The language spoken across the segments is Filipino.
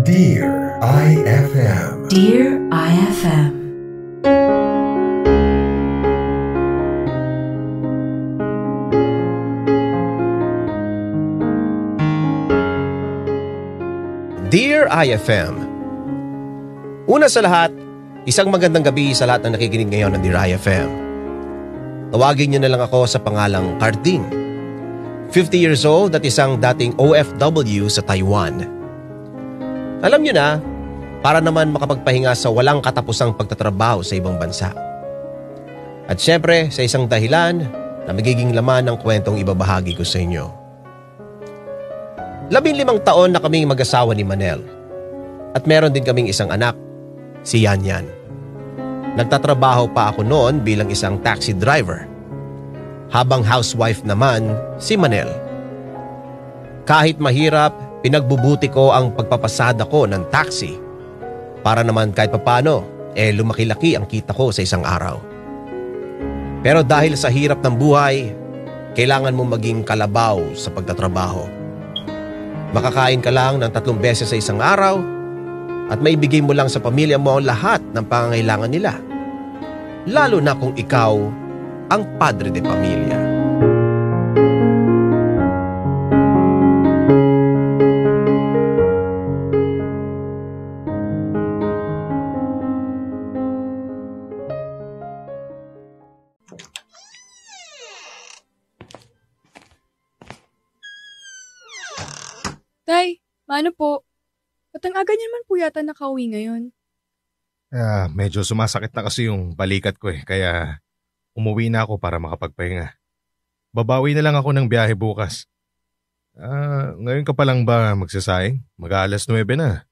Dear IFM. Dear IFM. Dear IFM. Una sa lahat, isang magandang gabi sa lahat ng nakikinig ngayon ng Dear IFM. Tawagin niyo na lang ako sa pangalang Carding. 50 years old at isang dating OFW sa Taiwan. Alam niyo na, para naman makapagpahinga sa walang katapusang pagtatrabaho sa ibang bansa. At syempre, sa isang dahilan na magiging laman ng kwentong ibabahagi ko sa inyo. 15 taon na kaming mag-asawa ni Manel. At meron din kaming isang anak, si Yan Yan. Nagtatrabaho pa ako noon bilang isang taxi driver. Habang housewife naman si Manel. Kahit mahirap, pinagbubuti ko ang pagpapasada ko ng taxi. Para naman kahit papano, lumaki-laki ang kita ko sa isang araw. Pero dahil sa hirap ng buhay, kailangan mong maging kalabaw sa pagtatrabaho. Makakain ka lang ng 3 beses sa isang araw at maibigay mo lang sa pamilya mo lahat ng pangangailangan nila. Lalo na kung ikaw ang padre de pamilya. Tay, paano po? Ba't ang aga niyo naman po yata nakauwi ngayon? Medyo sumasakit na kasi yung balikat ko kaya umuwi na ako para makapagpahinga. Babawi na lang ako ng biyahe bukas. Ngayon ka pa lang ba magsasayang? Mag-aalas 9 na.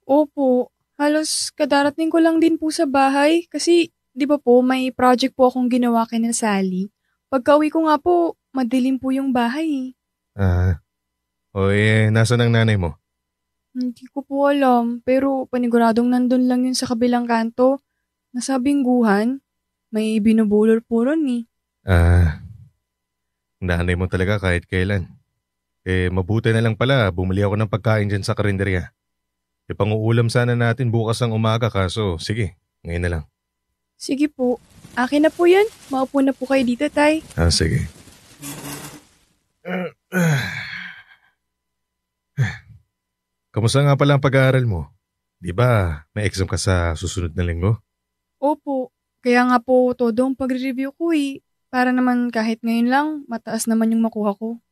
Opo, halos kadarating ko lang din po sa bahay kasi di ba po may project po akong ginawa kay na Sally. Pagka-uwi ko nga po, madilim po yung bahay. Nasaan ang nanay mo? Hindi ko po alam, pero paniguradong nandun lang yun sa kabilang kanto. Nasa bingguhan, may binubulor po ron eh. Nanay mo talaga kahit kailan. Mabuti na lang pala, bumili ako ng pagkain dyan sa karinderya. Panguulam sana natin bukas ng umaga kaso, sige, ngayon na lang. Sige po, akin na po yan. Maupo na po kayo dito, Tay. Sige. Kamusta nga pala ang pag-aaral mo? Di ba may exam ka sa susunod na linggo? Opo, kaya nga po todo ang pagre-review ko eh. Para naman kahit ngayon lang, mataas naman yung makuha ko.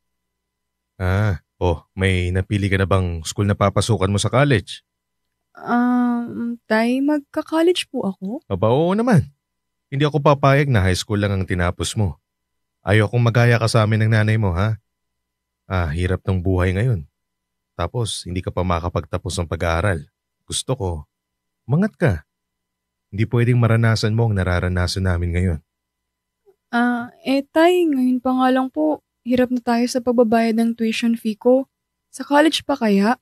May napili ka na bang school na papasukan mo sa college? Tay, magka-college po ako? Oo naman. Hindi ako papayag na high school lang ang tinapos mo. Ayaw kong magaya ka sa amin ng nanay mo, ha? Hirap ng buhay ngayon. Tapos, hindi ka pa makapagtapos ng pag-aaral. Gusto ko, umangat ka. Hindi pwedeng maranasan mo ang nararanasan namin ngayon. Tay, ngayon pa nga lang po, hirap na tayo sa pagbabayad ng tuition fee ko. Sa college pa kaya?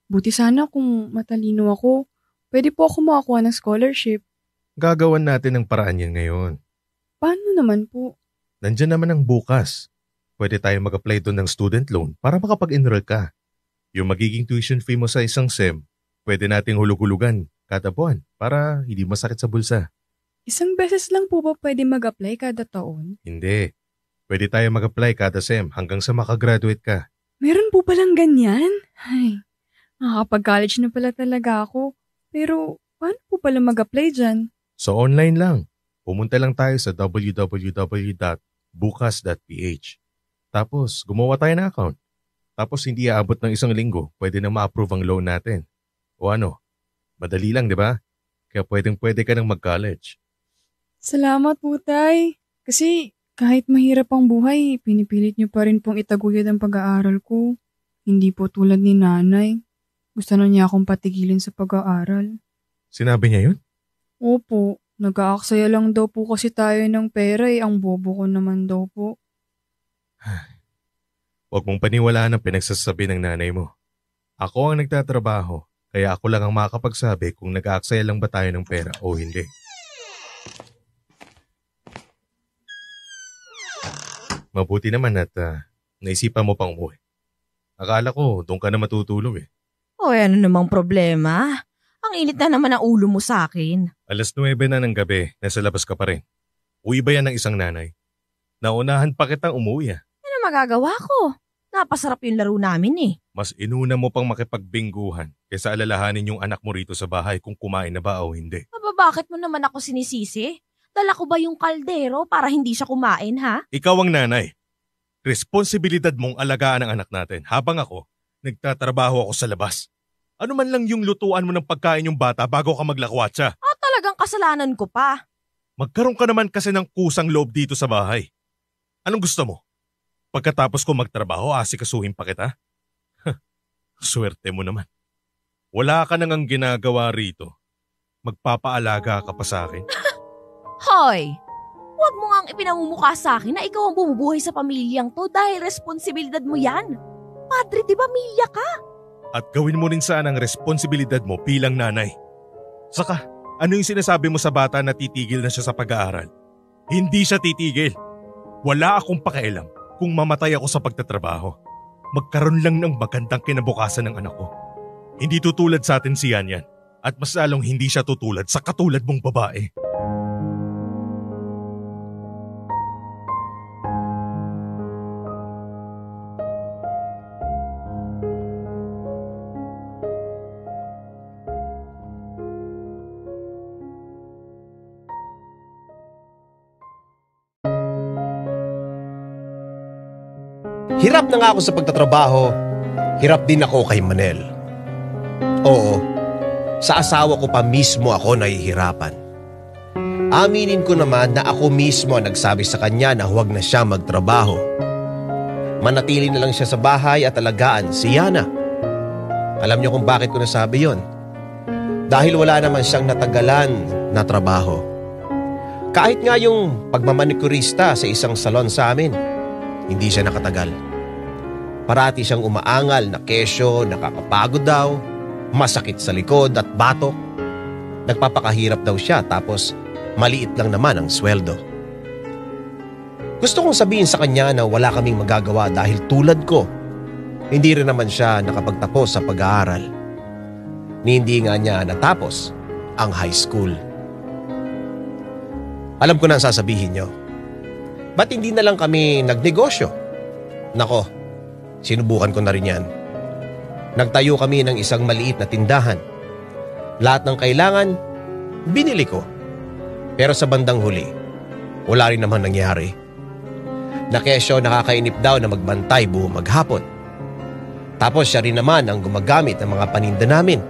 Buti sana kung matalino ako, pwede po ako makakuha ng scholarship. Gagawan natin ng paraan yan ngayon. Paano naman po? Nandyan naman ang bukas. Pwede tayo mag-apply doon ng student loan para makapag-enroll ka. Yung magiging tuition fee mo sa isang SEM, pwede nating hulug-hulugan kada buwan para hindi masakit sa bulsa. Isang beses lang po ba pwede mag-apply kada taon? Hindi. Pwede tayo mag-apply kada SEM hanggang sa makagraduate ka. Meron po palang ganyan? Ay, nakakapag-college na pala talaga ako. Pero paano po pala mag-apply dyan? So online lang. Pumunta lang tayo sa www.bukas.ph. Tapos gumawa tayo ng account. Tapos hindi aabot ng 1 linggo, pwede na ma-approve ang loan natin. O madali lang, di ba? Kaya pwede ka nang mag-college. Salamat po, Tay. Kasi kahit mahirap ang buhay, pinipilit niyo pa rin pong itaguyod ang pag-aaral ko. Hindi po tulad ni nanay. Gusto na niya akong patigilin sa pag-aaral. Sinabi niya yun? Opo, nag-aaksaya lang daw po kasi tayo ng pera ang bobo ko naman daw po. Huwag mong paniwalaan ang pinagsasabi ng nanay mo. Ako ang nagtatrabaho, kaya ako lang ang makakapagsabi kung nag-aaksaya lang ba tayo ng pera o hindi. Mabuti naman at naisipan mo pang umuwi. Akala ko doon ka na matutulog eh. O ano namang problema? Ang init na naman ang ulo mo sa akin. 9:00 na ng gabi, nasa labas ka pa rin. Uwi ba yan ng isang nanay? Naunahan pa kitang umuwi ah. Ano magagawa ko? Napasarap yung laro namin eh. Mas inuna mo pang makipagbingguhan kaysa alalahanin yung anak mo rito sa bahay kung kumain na ba o hindi. Aba, bakit mo naman ako sinisisi? Dala ko ba yung kaldero para hindi siya kumain ha? Ikaw ang nanay. Responsibilidad mong alagaan ang anak natin habang ako, nagtatrabaho ako sa labas. Ano man lang yung lutuan mo ng pagkain yung bata bago ka maglakwatsa. Talagang kasalanan ko pa. Magkaroon ka naman kasi ng kusang loob dito sa bahay. Anong gusto mo? Pagkatapos ko magtrabaho, asikasuhin pa kita? Swerte mo naman. Wala ka nang ginagawa rito. Magpapaalaga ka pa sa akin. Hoy! Huwag mo ngang ipinamumukha sa akin na ikaw ang bumubuhay sa pamilyang to dahil responsibilidad mo yan. Padre, di ba milya ka? At gawin mo rin sana ang responsibilidad mo bilang nanay. Saka, ano yung sinasabi mo sa bata na titigil na siya sa pag-aaral? Hindi siya titigil. Wala akong pakialam kung mamatay ako sa pagtatrabaho. Magkaroon lang ng magandang kinabukasan ng anak ko. Hindi tutulad sa atin si Yanyan at mas lalong hindi siya tutulad sa katulad mong babae. Hirap na nga ako sa pagtatrabaho, hirap din ako kay Manel. Oo, sa asawa ko pa mismo ako nahihirapan. Aminin ko naman na ako mismo ang nagsabi sa kanya na huwag na siya magtrabaho. Manatili na lang siya sa bahay at alagaan si Yana. Alam niyo kung bakit ko nasabi yon? Dahil wala naman siyang natagalan na trabaho. Kahit nga yung pagmamanikurista sa isang salon sa amin, hindi siya nakatagal. Parati siyang umaangal na kesyo, nakakapagod daw, masakit sa likod at batok. Nagpapakahirap daw siya tapos maliit lang naman ang sweldo. Gusto kong sabihin sa kanya na wala kaming magagawa dahil tulad ko, hindi rin naman siya nakapagtapos sa pag-aaral. Ni hindi nga niya natapos ang high school. Alam ko na ang sasabihin niyo. Ba't hindi na lang kami nagnegosyo? Nako, sinubukan ko na rin yan. Nagtayo kami ng isang maliit na tindahan. Lahat ng kailangan, binili ko. Pero sa bandang huli, wala rin naman nangyari. Nakesyo nakakainip daw na magbantay buong maghapon. Tapos siya rin naman ang gumagamit ng mga paninda namin.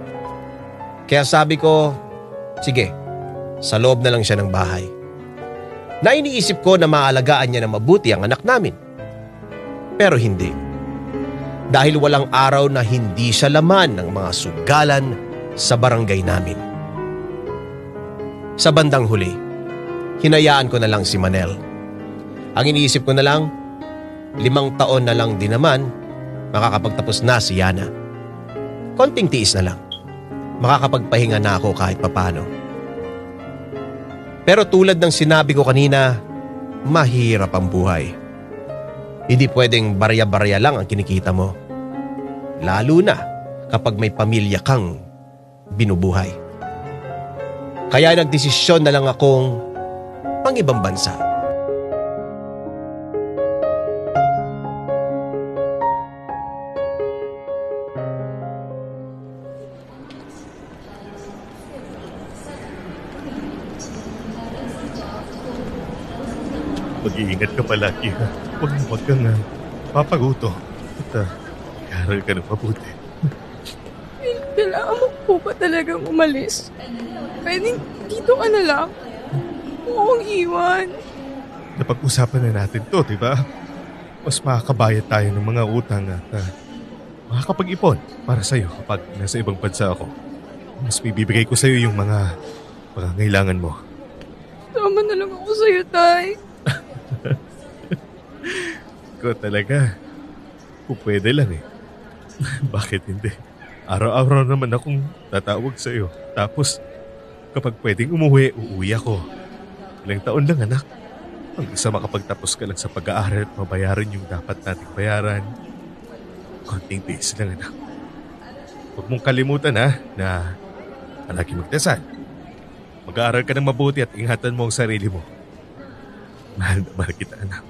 Kaya sabi ko, sige, sa loob na lang siya ng bahay. Na iniisip ko na maalagaan niya na mabuti ang anak namin. Pero hindi. Dahil walang araw na hindi siya laman ng mga sugalan sa barangay namin. Sa bandang huli, hinayaan ko na lang si Manel. Ang iniisip ko na lang, 5 taon na lang din naman, makakapagtapos na si Yana. Konting tiis na lang. Makakapagpahinga na ako kahit papano. Pero tulad ng sinabi ko kanina, mahirap ang buhay. Hindi pwedeng barya-barya lang ang kinikita mo. Lalo na kapag may pamilya kang binubuhay. Kaya nagdesisyon na lang akong pang-ibang bansa. Mag-iingat ka palagi ha. Huwag kang papaguto. At karal ka na mabuti. Kailangan mo po ba talagang umalis? Pwedeng dito ka na lang. Huwag akong iwan. Napag-usapan na natin to, di ba? Mas makakabayad tayo ng mga utang at makakapag-ipon para sa'yo kapag nasa ibang bansa ako. Mas bibigay ko sa'yo yung mga pangangailangan mo. Tama na lang ako sa'yo, Tay. Ikaw talaga. Kung pwede lang eh. Bakit hindi? Araw-araw naman akong tatawag sa'yo. Tapos, kapag pwedeng umuwi, uuwi ako. Ilang taon lang anak. Hanggang sa makapagtapos ka lang sa pag-aaral at mabayaran yung dapat nating bayaran. Konting tiis lang anak. huwag mong kalimutan na palagi magdasal. Mag-aaral ka ng mabuti at ingatan mo ang sarili mo. Mahal na mahal kita, anak.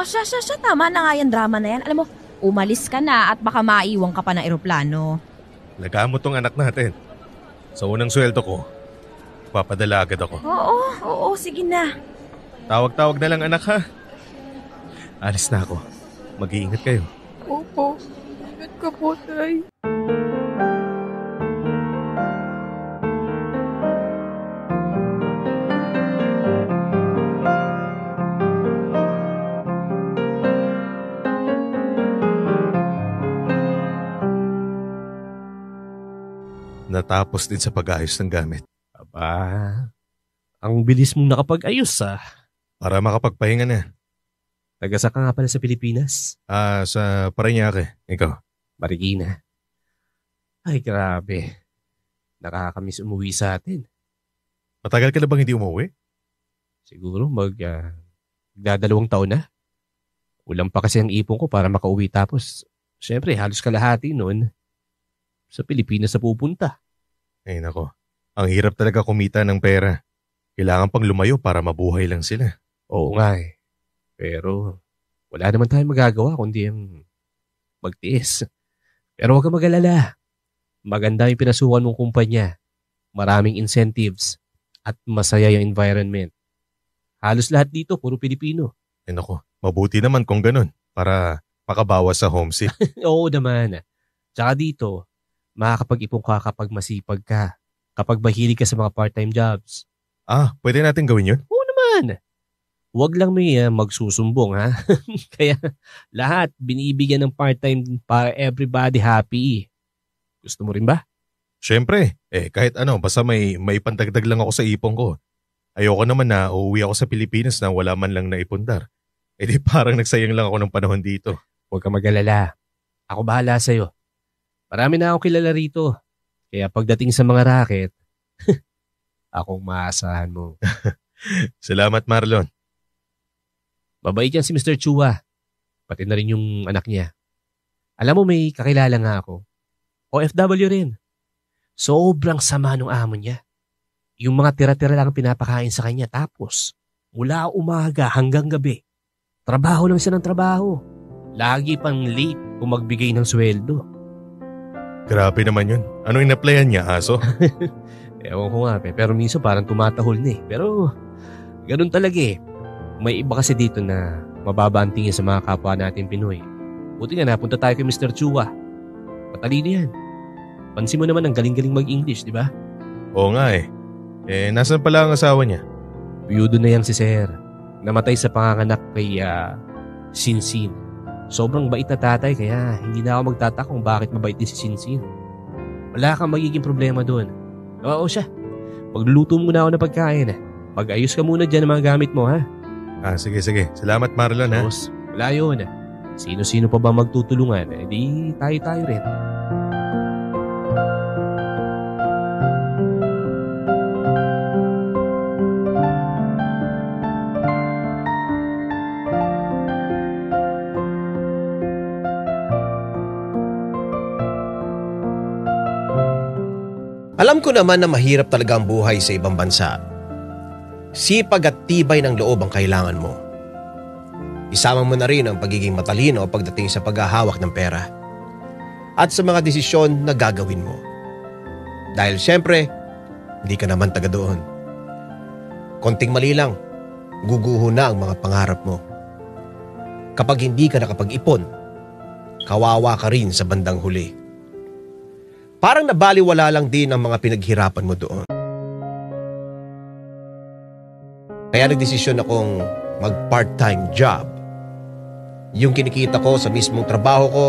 Siya, tama na nga yan drama na yan. Alam mo, umalis ka na at baka maiwang ka pa ng eroplano. Lagaan mo tong anak natin. Sa unang sweldo ko, papadala agad ako. Oo, sige na. Tawag-tawag na lang anak ha. Alis na ako. Mag-iingat kayo. Opo. Ingat ka po, Tay. Natapos din sa pag-ayos ng gamit. Aba, ang bilis mong nakapag-ayos Para makapagpahinga na. Tagasa ka nga pala sa Pilipinas? Sa Parañaque. Ikaw? Marikina. Ay, grabe. Nakakamiss umuwi sa atin. Matagal ka na bang hindi umuwi? Siguro magdadalawang taon na. Ulang pa kasi ang ipon ko para makauwi tapos, syempre, halos kalahati noon sa Pilipinas na pupunta. Ay nako, ang hirap talaga kumita ng pera. Kailangan pang lumayo para mabuhay lang sila. Oo nga eh. Pero wala naman tayong magagawa kundi ang magtiis. Pero huwag kang mag-alala. Maganda yung pinasukan mong kumpanya. Maraming incentives at masaya yung environment. Halos lahat dito, puro Pilipino. Ay nako, mabuti naman kung ganun para makabawas sa homesick. Oo naman. Tsaka dito, makakapag-ipon ka kapag masipag ka. Kapag mahilig ka sa mga part-time jobs. Pwede natin gawin yun? Oo naman. Huwag lang may magsusumbong ha. Kaya lahat binibigyan ng part-time para everybody happy. Gusto mo rin ba? Siyempre. Kahit ano, basta may pandagdag lang ako sa ipon ko. Ayoko naman na uuwi ako sa Pilipinas na wala man lang naipundar. Di parang nagsayang lang ako ng panahon dito. Huwag kang mag-alala. Ako bahala sa'yo. Marami na akong kilala rito. Kaya pagdating sa mga racket, akong maasahan mo. Salamat, Marlon. Mabait yan si Mr. Chua. Pati na rin yung anak niya. Alam mo, may kakilala nga ako. OFW rin. Sobrang sama nung amo niya. Yung mga tira-tira lang pinapakain sa kanya. Tapos, mula umaga hanggang gabi, trabaho lang siya ng trabaho. Lagi pang late kung magbigay ng sweldo. Grabe naman yun. Ano in-applyan niya, aso? Ewan ko nga, pero minsan parang tumatahol na eh. Pero, ganun talaga eh. May iba kasi dito na mababa ang tingin sa mga kapwa natin Pinoy. Buti nga napunta tayo kay Mr. Chua. Matalino yan. Pansin mo naman ang galing-galing mag-English, di ba? Oo nga eh. Nasaan pala ang asawa niya? Biyudo na yan si Sir. Namatay sa panganganak kay Sinsin. Sobrang bait na tatay kaya hindi na ako magtataka kung bakit mabait din si Sinsin. Wala kang magiging problema doon. Oo siya. Magluluto muna ako ng pagkain. Mag-ayos ka muna dyan ng mga gamit mo ha. Sige. Salamat Marlon ha. Tapos, wala yun. Sino-sino pa ba magtutulungan? Di tayo-tayo rin. Alam ko naman na mahirap talaga ang buhay sa ibang bansa. Sipag at tibay ng loob ang kailangan mo. Isama mo na rin ang pagiging matalino pagdating sa paghahawak ng pera. At sa mga desisyon na gagawin mo. Dahil syempre, hindi ka naman taga doon. Konting mali lang, guguho na ang mga pangarap mo. Kapag hindi ka nakapag-ipon, kawawa ka rin sa bandang huli. Parang nabaliwala lang din ang mga pinaghirapan mo doon. Kaya nagdesisyon akong mag-part-time job. Yung kinikita ko sa mismong trabaho ko,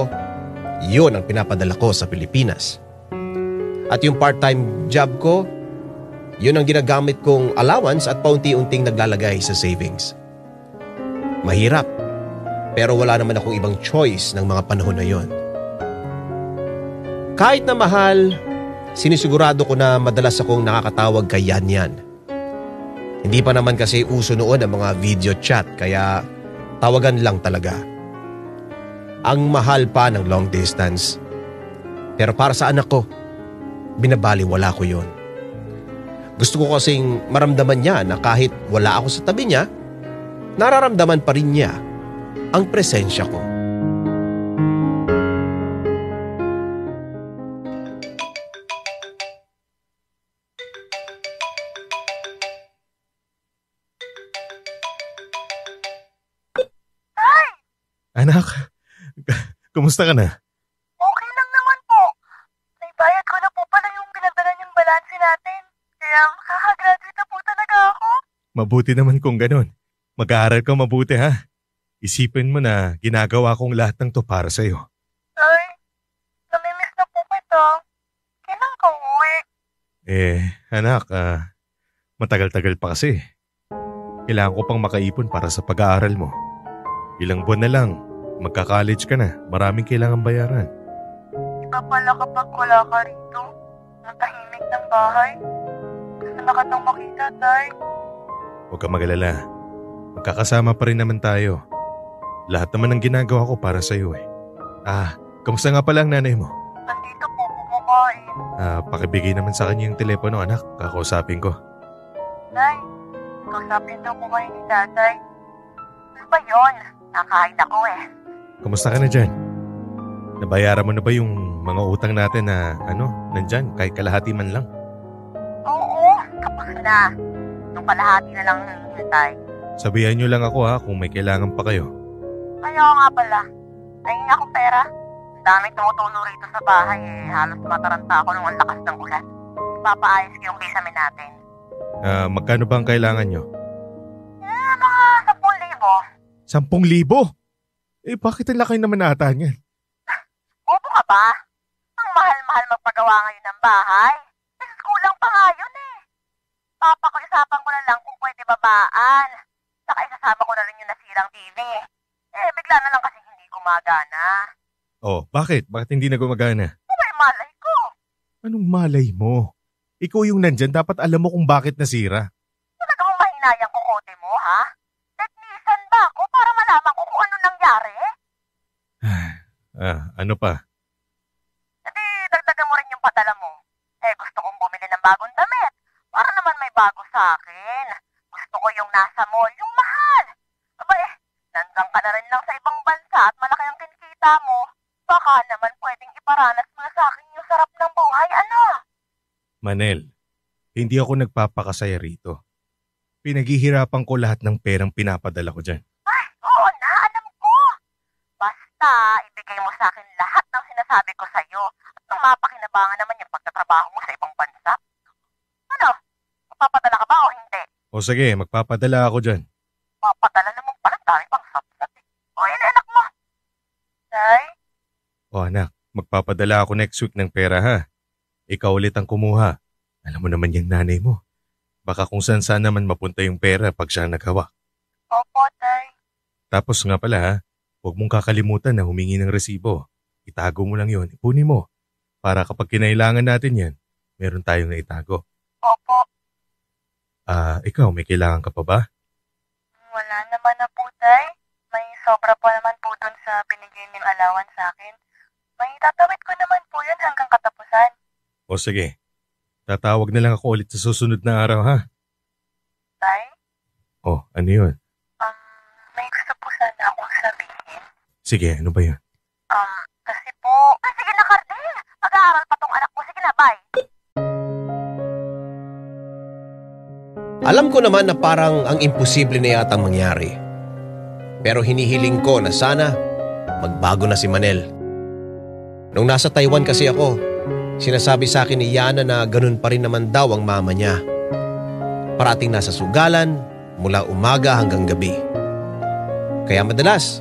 yun ang pinapadala ko sa Pilipinas. At yung part-time job ko, yun ang ginagamit kong allowance at paunti-unting naglalagay sa savings. Mahirap, pero wala naman akong ibang choice ng mga panahon na yon. Kahit na mahal, sinisigurado ko na madalas akong nakakatawag kay Yan. Hindi pa naman kasi uso noon ang mga video chat kaya tawagan lang talaga. Ang mahal pa ng long distance. Pero para sa anak ko, binabaliwala ko yon. Gusto ko kasing maramdaman niya na kahit wala ako sa tabi niya, nararamdaman pa rin niya ang presensya ko. Anak, kumusta ka na? Okay lang naman po. Naibayad ko na po pala yung pinadala niyong balanse natin. Kaya makakagraduate na po talaga ako. Mabuti naman kung ganun. Mag-aaral ka mabuti ha. Isipin mo na ginagawa kong lahat ng to para sa'yo. Ay, namimiss na po kita. Kailan ka uwi? Anak, matagal-tagal pa kasi. Kailangan ko pang makaipon para sa pag-aaral mo. Ilang buwan na lang, magka-college ka na. Maraming kailangan bayaran. Iba pala kapag wala ka rito. Ang tahimik ng bahay. Gusto na katang makita, Tay. Huwag ka magalala. Magkakasama pa rin naman tayo. Lahat naman ng ginagawa ko para sa'yo eh. Kamusta nga pala ang nanay mo? Nandito po kumakain. Pakibigay naman sa kanya yung telepono, anak. Kakausapin ko. Tay, kausapin daw po kayo ni Tatay. Ano ba yun? Nakain ako eh. Kamusta ka na dyan? Nabayaran mo na ba yung mga utang natin na nandyan kahit kalahati man lang? Oo, kapag na. Nung kalahati na lang hinintay. Sabihan nyo lang ako ha kung may kailangan pa kayo. Kaya nga pala. Nahingin akong pera. Ang daming tumutulo rito sa bahay eh. Halos mataranta ako nung ang lakas ng ulan. Papaayos ko yung kisame natin. Magkano ba ang kailangan nyo? Mga 10,000. 10,000? Bakit ang laki naman ata niyan? Upo ka ba? Ang mahal-mahal magpagawa ngayon ng bahay. Kulang pa nga yun eh. Papakiusapan ko na lang kung pwede babaan. Saka isasama ko na rin yung nasirang TV. Bigla na lang kasi hindi gumagana. Oh, bakit? Bakit hindi na gumagana? May malay ko. Anong malay mo? Ikaw yung nandyan, dapat alam mo kung bakit nasira. Talaga mong mahinayang kukote mo, ha? Technician ba ako para malaman ko kung ano nangyari? Ano pa? Hindi, dagdagan mo rin yung padala mo. Gusto kong bumili ng bagong damit. Para naman may bago sa akin. Gusto ko yung nasa mall, yung mahal. Nandang ka na rin lang sa ibang bansa at malaki ang kinikita mo. Baka naman pwedeng iparanas mo sa akin yung sarap ng buhay, ano? Manel, hindi ako nagpapakasaya rito. Pinaghihirapan ko lahat ng perang pinapadala ko dyan. Ay, oo na, alam ko. Basta, ibigay mo sa akin lahat ng sinasabi ko sa'yo at nang mapakinabangan naman yung pagtatrabaho mo sa ibang bansa. Ano? Mapapadala ka ba o hindi? O sige, magpapadala ako dyan. Mapapadala naman pala, dami pang sapsat eh. O, anak mo. Tay? O anak, magpapadala ako next week ng pera ha. Ikaw ulit ang kumuha. Alam mo naman yung nanay mo. Baka kung saan naman mapunta yung pera pag siya naghawa. Opo, Tay. Tapos nga pala ha, huwag mong kakalimutan na humingi ng resibo. Itago mo lang yon, ipunin mo. Para kapag kinailangan natin yan, meron tayong naitago. Opo. Ikaw, may kailangan ka pa ba? Wala naman na po, Tay. May sobra pa naman po dun sa binigay niyong alawan sa akin. May tatawid ko naman po yun hanggang katapusan. O sige, tatawag na lang ako ulit sa susunod na araw ha. Tay? O, ano yun? May gusto po sana akong sabihin. Sige, ano ba yun? Kasi po... sige na, Cardel. Mag-aaral pa tong anak ko. Sige na, bye. Alam ko naman na parang ang imposible na yata mangyari. Pero hinihiling ko na sana magbago na si Manel. Nung nasa Taiwan kasi ako, sinasabi sa akin ni Yana na ganun pa rin naman daw ang mama niya. Parating nasa sugalan mula umaga hanggang gabi. Kaya madalas,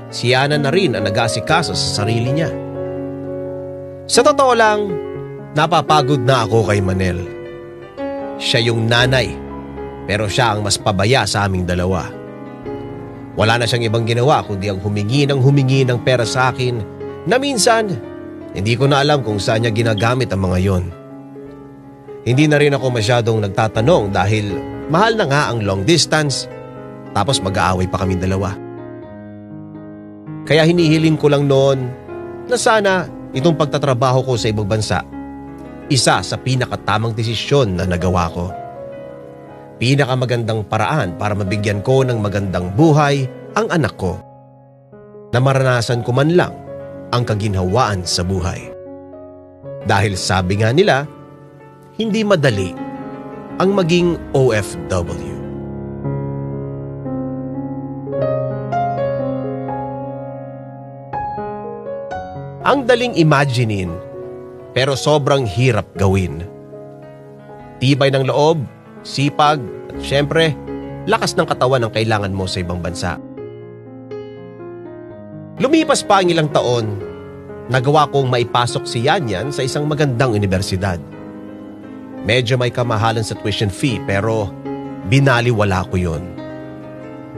si Yana na rin ang nag-aasikaso sa sarili niya. Sa totoo lang, napapagod na ako kay Manel. Siya yung nanay, pero siya ang mas pabaya sa aming dalawa. Wala na siyang ibang ginawa kundi ang humingi ng pera sa akin na minsan, hindi ko na alam kung saan niya ginagamit ang mga yon. Hindi na rin ako masyadong nagtatanong dahil mahal na nga ang long distance, tapos mag-aaway pa kami dalawa. Kaya hinihiling ko lang noon na sana Itong pagtatrabaho ko sa ibang bansa, isa sa pinakatamang desisyon na nagawa ko. Pinakamagandang paraan para mabigyan ko ng magandang buhay ang anak ko. Na maranasan ko man lang ang kaginhawaan sa buhay. Dahil sabi nga nila, hindi madali ang maging OFW. Ang daling imaginein, pero sobrang hirap gawin. Tibay ng loob, sipag, at syempre, lakas ng katawan ang kailangan mo sa ibang bansa. Lumipas pa ang ilang taon, nagawa kong maipasok si Yanyan sa isang magandang universidad. Medyo may kamahalan sa tuition fee pero binaliwala ko yon.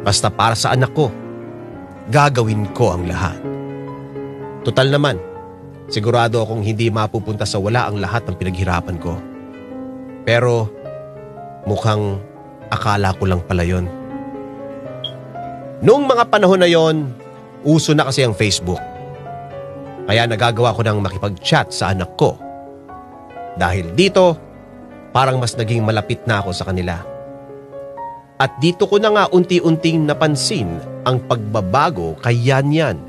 Basta para sa anak ko, gagawin ko ang lahat. Total naman, sigurado akong hindi mapupunta sa wala ang lahat ng pinaghirapan ko. Pero mukhang akala ko lang pala yon. Noong mga panahon na yon, uso na kasi ang Facebook. Kaya nagagawa ko ng makipag-chat sa anak ko. Dahil dito, parang mas naging malapit na ako sa kanila. At dito ko na nga unti-unting napansin ang pagbabago kay Yanyan.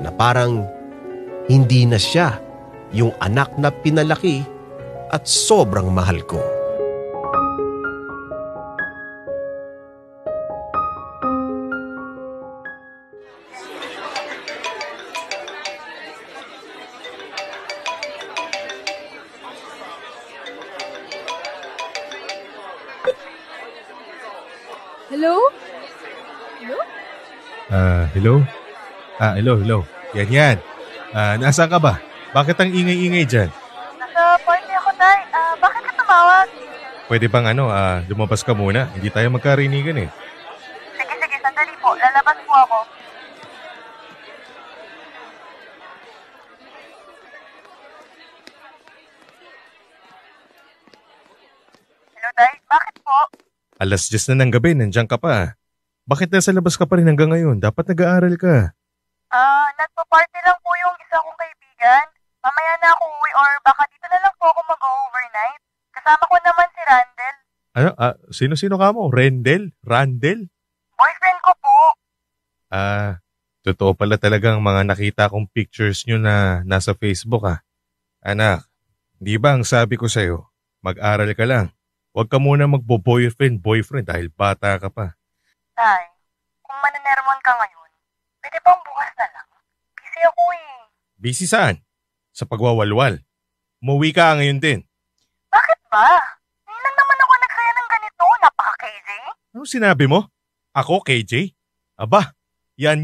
Na parang hindi na siya yung anak na pinalaki at sobrang mahal ko. Hello? Hello? Hello. Yan. Nasaan ka ba? Bakit ang ingay-ingay dyan? Nasa party ako, Tay. Bakit ka tumawag? Pwede bang lumabas ka muna? Hindi tayo magkarinigan eh. Sige, sandali po. Lalabas po ako. Hello, Tay. Bakit po? 10:00 na ng gabi, nandiyan ka pa. Bakit nasa labas ka pa rin hanggang ngayon? Dapat nag-aaral ka. Nagpa-party lang po yung isa kong kaibigan. Mamaya na ako uwi or baka dito na lang po ako mag-overnight. Kasama ko naman si Randel. Sino-sino ka mo? Randel? Boyfriend ko po. Totoo pala talagang mga nakita kong pictures nyo na nasa Facebook Anak, di ba ang sabi ko sa'yo, mag-aral ka lang. Huwag ka muna magbo-boyfriend dahil bata ka pa. Tay, kung mananermon ka ngayon, pwede bang bukas na lang? Busy ako eh. Busy saan? Sa pagwawalwal. Umuwi ka ngayon din. Bakit ba? Ngayon lang naman ako nagsaya ng ganito. Napaka-KJ. Ano sinabi mo? Ako, KJ? Aba, yan.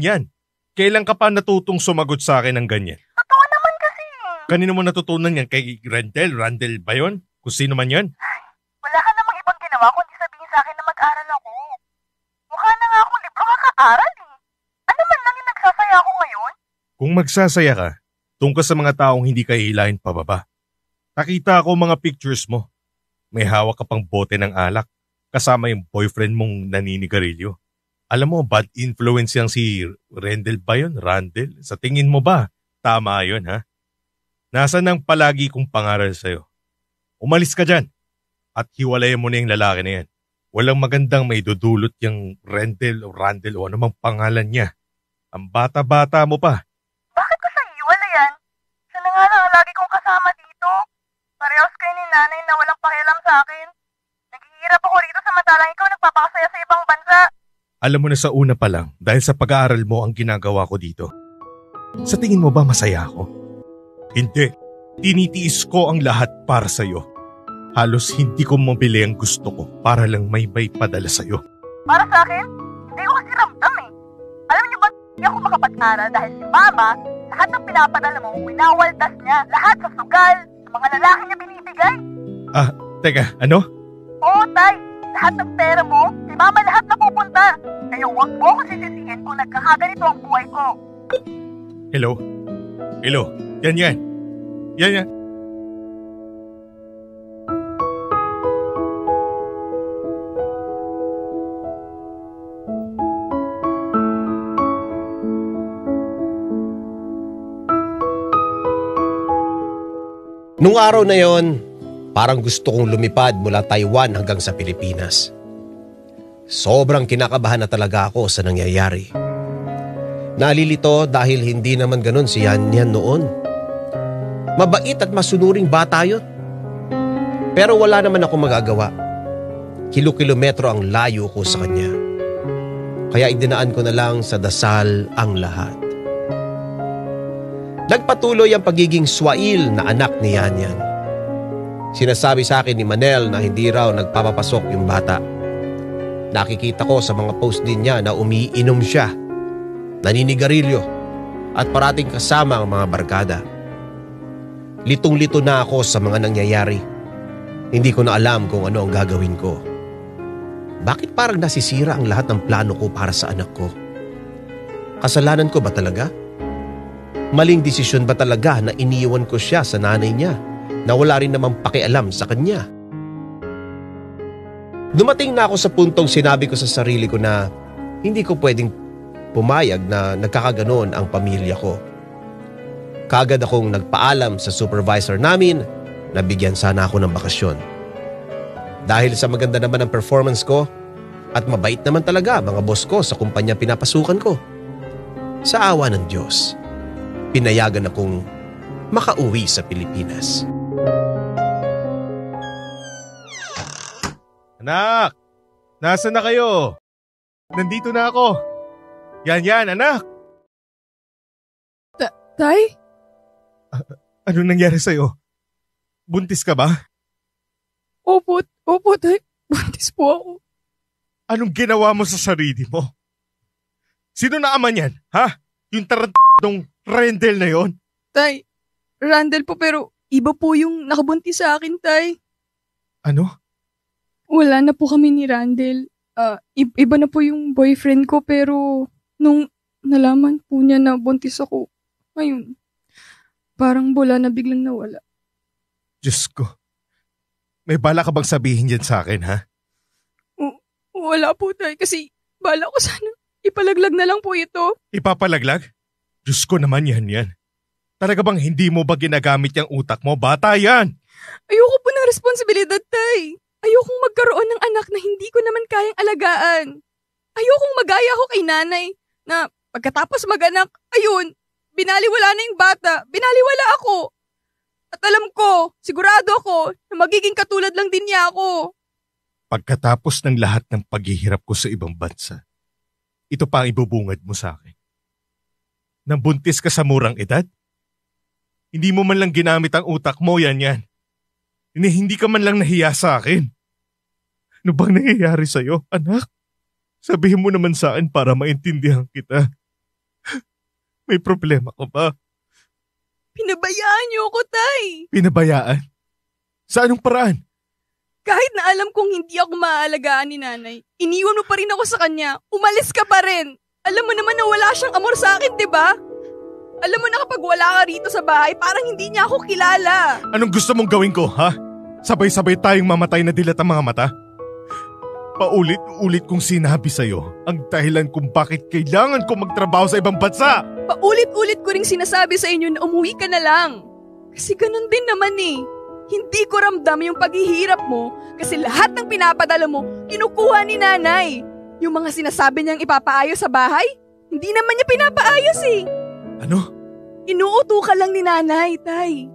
Kailan ka pa natutong sumagot sa akin ng ganyan? Totoo naman kasi. Kanino mo natutunan yan? Kay Randel? Randel ba yun? Kung sino man yan? Wala ka namang ibang ginawa kundi sabihin sa akin na mag-aral ako. Mukha na nga akong libro makaaral eh. Ano man lang yung nagsasaya ako ngayon? Kung magsasaya ka, tungkol sa mga taong hindi ka hihilahin pababa. Nakita ko mga pictures mo. May hawak ka pang bote ng alak kasama yung boyfriend mong naninigarilyo. Alam mo, bad influence yang si Randel ba yun? Randel? Sa tingin mo ba? Tama yun ha? Nasaan ang palagi kong pangaral sa'yo? Umalis ka dyan at hiwalayan mo na yung lalaki na yan. Walang magandang may dudulot yung Randel o anumang pangalan niya. Ang bata-bata mo pa. Bakit ko sa iwala yan? Siya na nga lang ang lagi kong kasama dito. Parehas kayo ni nanay na walang pakialam sa akin. Naghihirap ako rito samantalang ikaw nagpapakasaya sa ibang bansa. Alam mo na sa una pa lang dahil sa pag-aaral mo ang ginagawa ko dito. Sa tingin mo ba masaya ako? Hindi. Tinitiis ko ang lahat para sa'yo. Halos hindi ko mabili ang gusto ko para lang may padala sa'yo. Para sa akin, hindi ko kasi ramdam eh. Alam niyo ba, hindi ako makapag-aral dahil si Mama, lahat ng pinapadala mo, winawaldas niya. Lahat sa sugal, sa mga lalaki niya binibigay. Teka, ano? Oo, Tay. Lahat ng pera mo, si Mama lahat napupunta. Kaya huwag mo ko sisisihin kung nagkakaganito ang buhay ko. Hello? Yan. Nung araw na yon, parang gusto kong lumipad mula Taiwan hanggang sa Pilipinas. Sobrang kinakabahan na talaga ako sa nangyayari. Nalilito dahil hindi naman ganun si Yan noon. Mabait at masunuring bata yun. Pero wala naman ako magagawa. Kilo-kilometro ang layo ko sa kanya. Kaya idinaan ko na lang sa dasal ang lahat. Nagpatuloy ang pagiging swail na anak ni Yan. Sinasabi sa akin ni Manel na hindi raw nagpapapasok yung bata. Nakikita ko sa mga post din niya na umiinom siya, naninigarilyo at parating kasama ang mga barkada. Litong-lito na ako sa mga nangyayari. Hindi ko na alam kung ano ang gagawin ko. Bakit parang nasisira ang lahat ng plano ko para sa anak ko? Kasalanan ko ba talaga? Maling desisyon ba talaga na iniiwan ko siya sa nanay niya na wala rin namang pakialam sa kanya? Dumating na ako sa puntong sinabi ko sa sarili ko na hindi ko pwedeng pumayag na nagkakaganon ang pamilya ko. Kaagad akong nagpaalam sa supervisor namin na bigyan sana ako ng bakasyon. Dahil sa maganda naman ang performance ko at mabait naman talaga mga boss ko sa kumpanya pinapasukan ko. Sa awa ng Diyos, pinayagan akong makauwi sa Pilipinas. Anak! Nasaan na kayo? Nandito na ako. Yan, anak! Tay? Ano nangyari sa'yo? Buntis ka ba? Opo, tay. Buntis po ako. Anong ginawa mo sa sarili mo? Sino na ama niyan, ha? Yung tarantadong Rendel na yon? Tay, Randall po pero iba po yung nakabuntis sa akin, tay. Ano? Wala na po kami ni Randall. Iba na po yung boyfriend ko pero nung nalaman po niya na buntis ako, ayun, parang bola na biglang nawala. Diyos ko. May bala ka bang sabihin yan sa akin, ha? Wala po, tay, kasi bala ko sana ipalaglag na lang po ito. Ipapalaglag? Diyos ko naman yan. Talaga bang hindi mo ba ginagamit yung utak mo? Bata yan! Ayoko po ng responsibilidad, tay. Ayokong magkaroon ng anak na hindi ko naman kayang alagaan. Ayokong magaya ako kay nanay na pagkatapos mag-anak, ayun, binaliwala na yung bata, binaliwala ako. At alam ko, sigurado ako na magiging katulad lang din niya ako. Pagkatapos ng lahat ng paghihirap ko sa ibang bansa, ito pa ang ibubungad mo sa akin. Nang buntis ka sa murang edad? Hindi mo man lang ginamit ang utak mo, yan. Hindi ka man lang nahiya sa akin. Ano bang nangyayari sa'yo, anak? Sabihin mo naman sa akin para maintindihan kita. May problema ka ba? Pinabayaan niyo ako, tay. Pinabayaan? Sa anong paraan? Kahit na alam kong hindi ako maaalagaan ni nanay, iniwan mo pa rin ako sa kanya. Umalis ka pa rin. Alam mo naman na wala siyang amor sa akin, diba? Alam mo na kapag wala ka rito sa bahay, parang hindi niya ako kilala. Anong gusto mong gawin ko, ha? Sabay-sabay tayong mamatay na dilat ang mga mata? Paulit-ulit kong sinabi sa'yo ang dahilan kung bakit kailangan ko magtrabaho sa ibang bansa. Paulit-ulit ko ring sinasabi sa inyo na umuwi ka na lang. Kasi ganun din naman eh. Hindi ko ramdam yung paghihirap mo kasi lahat ng pinapadala mo, kinukuha ni nanay. Yung mga sinasabi niyang ipapaayos sa bahay, hindi naman niya pinapaayos eh. Ano? Inuuto ka lang ni nanay, tay.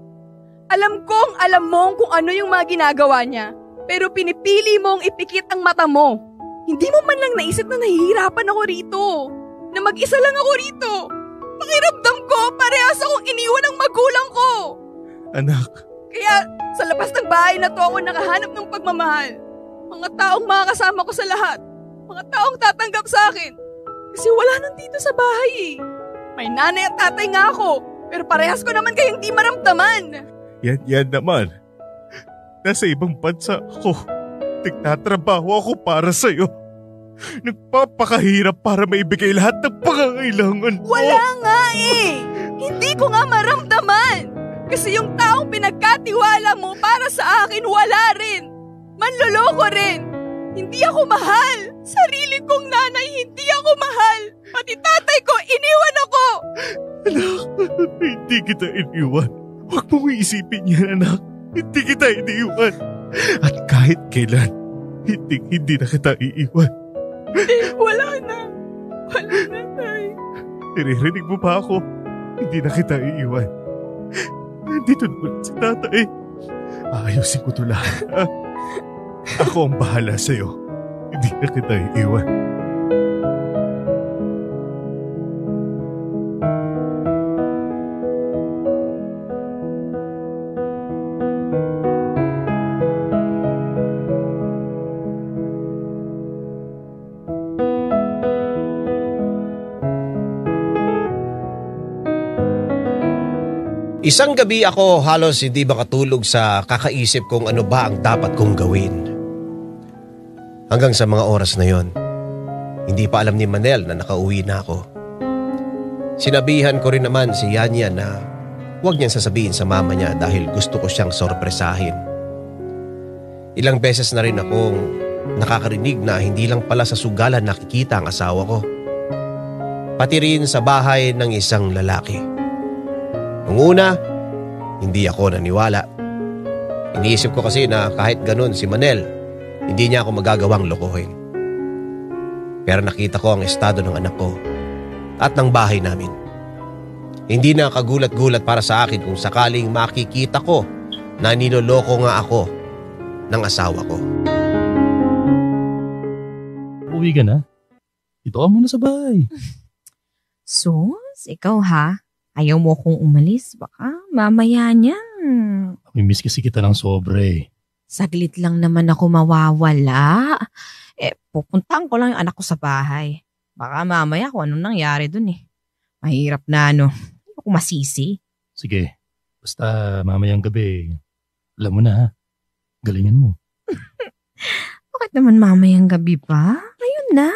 Alam kong alam mo kung ano yung mga ginagawa niya, pero pinipili mong ipikit ang mata mo. Hindi mo man lang naisip na nahihirapan ako rito. Na mag-isa lang ako rito. Pakiramdam ko, parehas akong iniwan ng magulang ko. Anak. Kaya sa labas ng bahay na to ako nakahanap ng pagmamahal. Mga taong makakasama ko sa lahat. Mga taong tatanggap sa akin. Kasi wala nang dito sa bahay eh. May nanay at tatay nga ako, pero parehas ko naman kayong di maramdaman. Yan naman. Nasa ibang bansa ako. Nagtatrabaho ako para sa'yo. Nagpapakahirap para maibigay lahat ng pangangailangan mo. Wala nga eh. Hindi ko nga maramdaman. Kasi yung taong pinagkatiwala mo para sa akin wala rin. Manloloko rin. Hindi ako mahal. Sarili kong nanay, hindi ako mahal. Pati tatay ko, iniwan ako. Anak, hindi kita iniwan. Huwag mong iisipin yan, anak. Hindi kita iniiwan. At kahit kailan, hindi na kita iiwan. Wala na, Tay. Naririnig mo ba ako? Hindi na kita iiwan. Nandito naman si tatay. Ayusin ko to lahat. Ako ang bahala sa'yo. Hindi na kita iiwan. Isang gabi ako halos hindi makatulog sa kakaisip kung ano ba ang dapat kong gawin. Hanggang sa mga oras na yon, hindi pa alam ni Manel na nakauwi na ako. Sinabihan ko rin naman si Yanyan na huwag niyang sasabihin sa mama niya dahil gusto ko siyang sorpresahin. Ilang beses na rin akong nakakarinig na hindi lang pala sa sugalan nakikita ang asawa ko, pati rin sa bahay ng isang lalaki. Nung una, hindi ako naniwala. Iniisip ko kasi na kahit ganun si Manel, hindi niya ako magagawang lokohin. Pero nakita ko ang estado ng anak ko at ng bahay namin. Hindi na kagulat-gulat para sa akin kung sakaling makikita ko na niloloko nga ako ng asawa ko. Uwi ka na? Dito ka muna sa bahay. Sus, ikaw ha? Ayaw mo kong umalis, baka mamaya niyan. Namimiss kasi kita ng sobre. Saglit lang naman ako mawawala. Pupuntahan ko lang yung anak ko sa bahay. Baka mamaya kung anong nangyari dun eh. Mahirap na Hindi ako masisi. Sige, basta mamayang gabi, alam mo na ha, galingan mo. Bakit naman mamayang gabi pa? Ngayon na.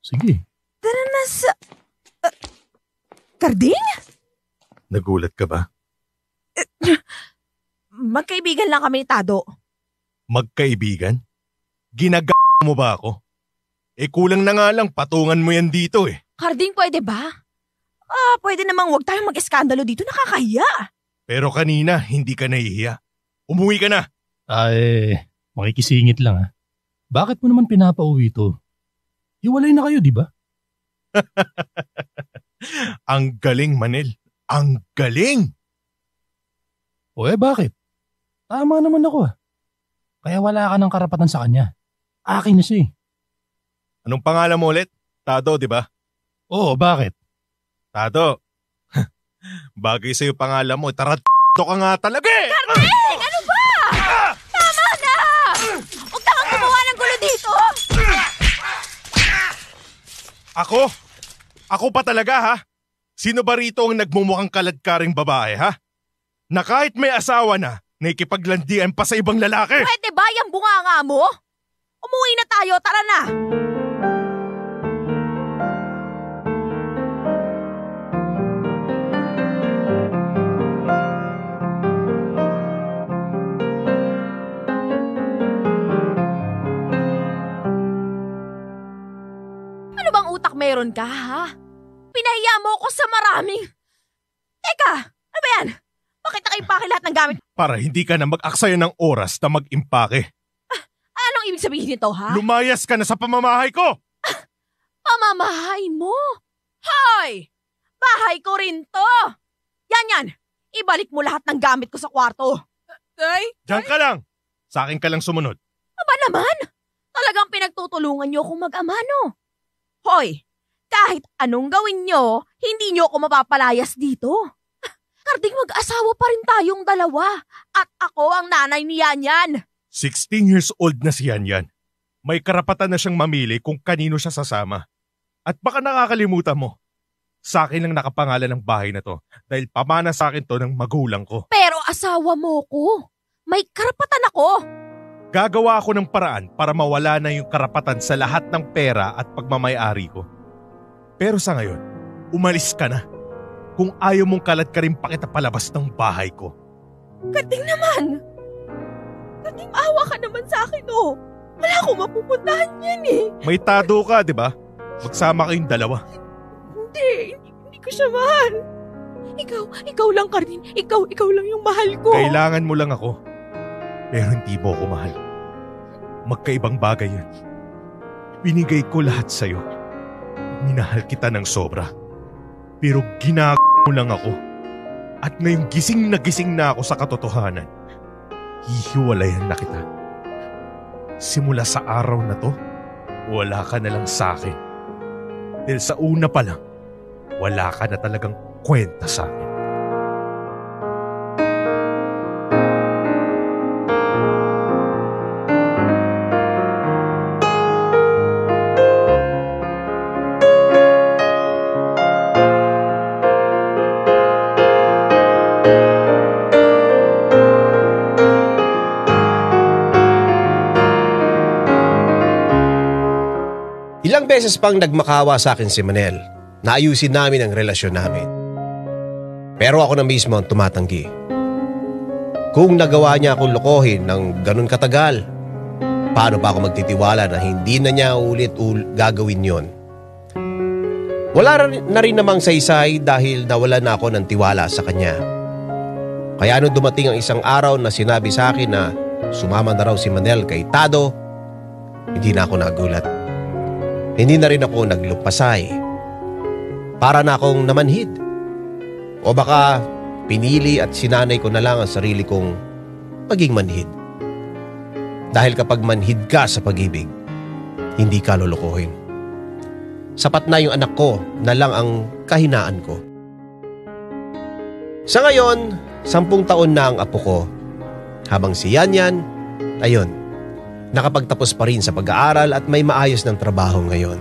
Sige. Tara na sa... Karding? Nagulat ka ba? Magkaibigan lang kami ni Tado. Magkaibigan? Mo ba ako? Kulang na nga lang patungan mo yan dito eh. Karding, pwede ba? Pwede namang huwag tayong mag-eskandalo dito, nakakahiya. Pero kanina, hindi ka nahihiya. Umuwi ka na. Makikisingit lang ha. Bakit mo naman pinapauwi to? Hiwalay na kayo, di ba? Ang galing, Manel. Ang galing! Bakit? Tama naman ako ha. Kaya wala ka ng karapatan sa kanya. Akin na siya eh. Anong pangalan mo ulit? Tado, di ba? Oo, bakit? Tado. Bagay sa'yo pangalan mo. Tarat ka nga talaga eh! Karding! Ano ba? Tama na! Huwag ka kang gumawa ng gulo dito! Ako? Ako pa talaga ha? Sino ba rito ang nagmumukhang kaladkaring babae ha? Na kahit may asawa na, nakikipaglandian pa sa ibang lalaki. Pwede ba yung bunganga mo? Umuwi na tayo, tara na! Ano bang utak meron ka, ha? Pinahiya mo ko sa maraming... Teka, ano ba yan? Bakit nakaipake lahat ng gamit? Para hindi ka na mag-aksaya ng oras na mag-impake. Anong ibig sabihin nito, ha? Lumayas ka na sa pamamahay ko! Pamamahay mo? Hoy! Bahay ko rin to! Yan! Ibalik mo lahat ng gamit ko sa kwarto. Tay? Diyan ka lang! Sa akin ka lang sumunod. Aba naman! Talagang pinagtutulungan niyo akong mag-ama, no? Hoy! Kahit anong gawin niyo, hindi niyo ako mapapalayas dito. Karding, mag-asawa pa rin tayong dalawa. At ako ang nanay ni Yanyan. 16 years old na si Yanyan. May karapatan na siyang mamili kung kanino siya sasama. At baka nakakalimutan mo, sa akin lang nakapangalan ng bahay na to dahil pamana sa akin to ng magulang ko. Pero asawa mo ko. May karapatan ako. Gagawa ako ng paraan para mawala na yung karapatan sa lahat ng pera at pagmamay-ari ko. Pero sa ngayon, umalis ka na. Kung ayaw mong kalat ka rin pakita palabas ng bahay ko. Karding naman. Karding, awa ka naman sa akin, oh. Wala akong mapupuntahan yan eh. May Tado ka, di ba? Magsama kayong dalawa. Hindi ko siya mahal. Ikaw lang, Carding. Ikaw lang yung mahal ko. Kailangan mo lang ako. Pero hindi mo ako mahal. Magkaibang bagay yan. Binigay ko lahat sa'yo. Minahal kita ng sobra. Pero mo lang ako. At ngayong gising na ako sa katotohanan. Hihiwalayan na kita. Simula sa araw na to, wala ka na lang sa akin. Dahil sa una pa lang, wala ka na talagang kwenta sa akin. Ilang beses pang nagmakawa sa akin si Manel na ayusin namin ang relasyon namin. Pero ako na mismo ang tumatanggi. Kung nagawa niya akong lokohin ng ganun katagal, paano pa ako magtitiwala na hindi na niya ulit gagawin yon? Wala na rin namang saysay dahil nawala na ako ng tiwala sa kanya. Kaya nung dumating ang isang araw na sinabi sa akin na sumama na raw si Manel kay Tado, hindi na ako nagulat. Hindi na rin ako naglupasay. Para na akong namanhid. O baka pinili at sinanay ko na lang ang sarili kong maging manhid. Dahil kapag manhid ka sa pag-ibig, hindi ka lulukuhin. Sapat na yung anak ko na lang ang kahinaan ko. Sa ngayon, 10 taon na ang apo ko. Habang si Yanyan, ayun, nakapagtapos pa rin sa pag-aaral at may maayos ng trabaho ngayon.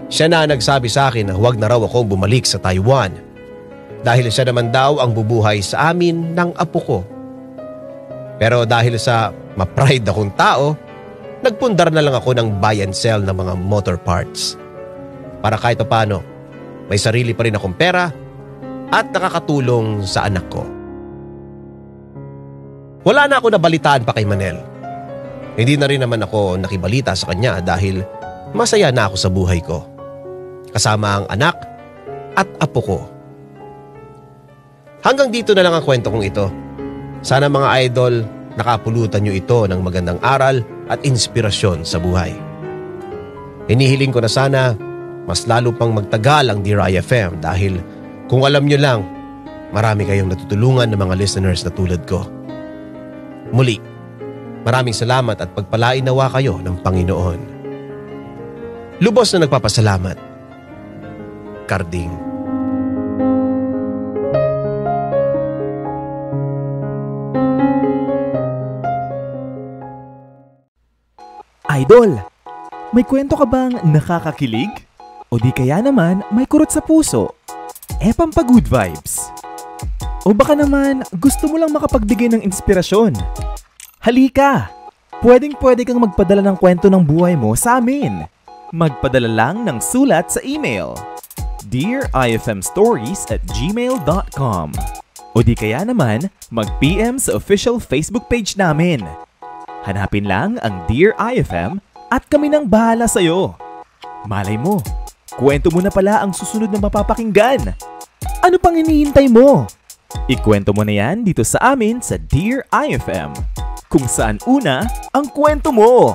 Siya na nagsabi sa akin na huwag na raw akong bumalik sa Taiwan dahil siya naman daw ang bubuhay sa amin ng apo ko. Pero dahil sa ma-pride akong tao, nagpundar na lang ako ng buy and sell ng mga motor parts. Para kahit paano, may sarili pa rin akong pera at nakakatulong sa anak ko. Wala na ako nabalitaan pa kay Manel. Hindi na rin naman ako nakibalita sa kanya dahil masaya na ako sa buhay ko. Kasama ang anak at apo ko. Hanggang dito na lang ang kwento kong ito. Sana mga idol, nakapulutan nyo ito ng magandang aral at inspirasyon sa buhay. Hinihiling ko na sana mas lalo pang magtagal ang Dear IFM dahil kung alam nyo lang, marami kayong natutulungan ng mga listeners na tulad ko. Muli, maraming salamat at pagpalain nawa kayo ng Panginoon. Lubos na nagpapasalamat. Carding. Idol, may kwento ka bang nakakakilig? O di kaya naman may kurot sa puso? Pampa-good vibes. O baka naman gusto mo lang makapagbigay ng inspirasyon? Halika! Pwedeng-pwede kang magpadala ng kwento ng buhay mo sa amin. Magpadala lang ng sulat sa email dearifmstories@gmail.com o di kaya naman mag-PM sa official Facebook page namin. Hanapin lang ang Dear IFM at kami nang bahala sa'yo. Malay mo, kwento mo na pala ang susunod na mapapakinggan. Ano pang hinihintay mo? Ikwento mo na yan dito sa amin sa Dear IFM, kung saan una ang kwento mo.